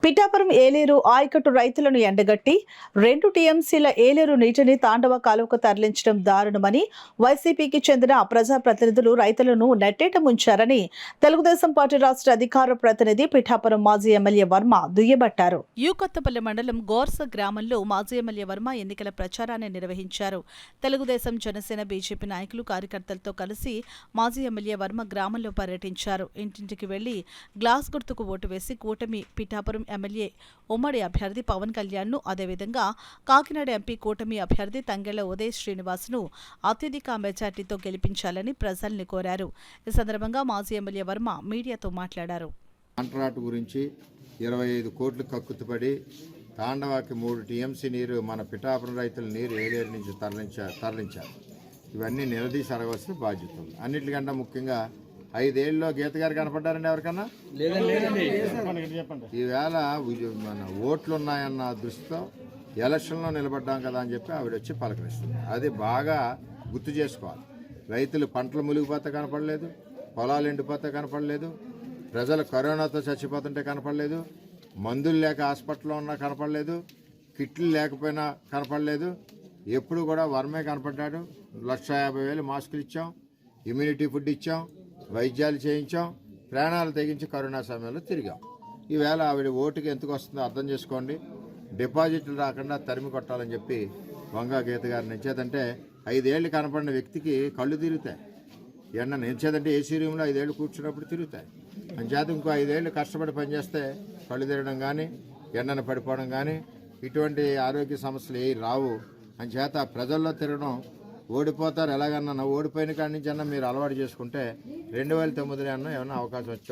పిఠాపురం ఏలేరు ఆయకట్టు రైతులను ఎండగట్టి 2 టీఎంసీల ఏలేరు నీటిని తాండవ కాలువకు తరలించడం దారుణమని వైసీపీకి చెందిన ప్రజాప్రతినిధులు రైతులను నెట్టేట ముంచారని తెలుగుదేశం పార్టీ రాష్ట్ర అధికార ప్రతినిధి పిఠాపురం మాజీ ఎమ్మెల్యే వర్మ దుయ్యబట్టారు. యూకొత్తపల్లి మండలం గోర్స గ్రామంలో మాజీ ఎమ్మెల్యే వర్మ ఎన్నికల ప్రచారాన్ని నిర్వహించారు. తెలుగుదేశం, జనసేన, బీజేపీ నాయకులు, కార్యకర్తలతో కలిసి మాజీ ఎమ్మెల్యే వర్మ గ్రామంలో పర్యటించారు. ఇంటింటికి వెళ్లి గ్లాస్ గుర్తుకు ఓటు వేసి కూటమి పిఠాపురం ఎమ్మెల్యే ఉమ్మడి అభ్యర్థి పవన్ కళ్యాణ్ ను, అదేవిధంగా కాకినాడ ఎంపీ కూటమి అభ్యర్థి తంగెళ్ల ఉదయ్ శ్రీనివాస్ ను అత్యధిక మెజార్టీతో గెలిపించాలని ప్రజల్ని కోరారు. ఈ సందర్భంగా మాజీ ఎమ్మెల్యే వర్మ మీడియాతో మాట్లాడారు. కాంట్రాక్ట్ గురించి 25 కోట్లు కక్కుతుపడి తాండవాకి 3 టీఎంసీ నీరు మన పిఠాపురం రైతుల నీరు ఏలేరు నుంచి తరలించారు. ఇవన్నీ నిలదీసి అడగవలసిన బాధ్యత ఉంది. అన్నిటికంటే ముఖ్యంగా 5 ఏళ్ళలో గీత గారు కనపడ్డారండి ఎవరికన్నా? ఈవేళ మన ఓట్లు ఉన్నాయన్న దృష్టితో ఎలక్షన్లో నిలబడ్డాం కదా అని చెప్పి ఆవిడ వచ్చి పలకరిస్తుంది. అది బాగా గుర్తు చేసుకోవాలి. రైతులు పంటలు మునిగిపోతే కనపడలేదు, పొలాలు ఎండిపోతే కనపడలేదు, ప్రజలు కరోనాతో చచ్చిపోతుంటే కనపడలేదు, మందులు లేక హాస్పిటల్లో ఉన్నా కనపడలేదు, కిట్లు లేకపోయినా కనపడలేదు. ఎప్పుడు కూడా వర్మే కనపడ్డాడు. 1,50,000 మాస్కులు ఇచ్చాం, ఇమ్యూనిటీ ఫుడ్ ఇచ్చాం, వైద్యాలు చేయించాం, ప్రాణాలు తెగించి కరోనా సమయంలో తిరిగాం. ఈవేళ ఆవిడ ఓటుకి ఎందుకు వస్తుందో అర్థం చేసుకోండి. డిపాజిట్లు రాకుండా తరిమి కొట్టాలని చెప్పి వంగా గీత గారు నించేదంటే 5 ఏళ్ళు కనపడిన వ్యక్తికి కళ్ళు తిరుగుతాయి. ఎండ నించేదంటే ఏసీ రూమ్లో 5 ఏళ్ళు కూర్చున్నప్పుడు తిరుగుతాయి. అంచేత ఇంకో 5 ఏళ్ళు కష్టపడి పనిచేస్తే కళ్ళు తిరగడం కానీ, ఎండను పడిపోవడం కానీ, ఇటువంటి ఆరోగ్య సమస్యలు ఏవి రావు. అంచేత ప్రజల్లో తిరగడం ఓడిపోతారు. ఎలాగన్నా ఓడిపోయిన కాడి నుంచి అన్నా మీరు అలవాటు చేసుకుంటే 2009 అన్నా ఏమన్నా అవకాశం వచ్చే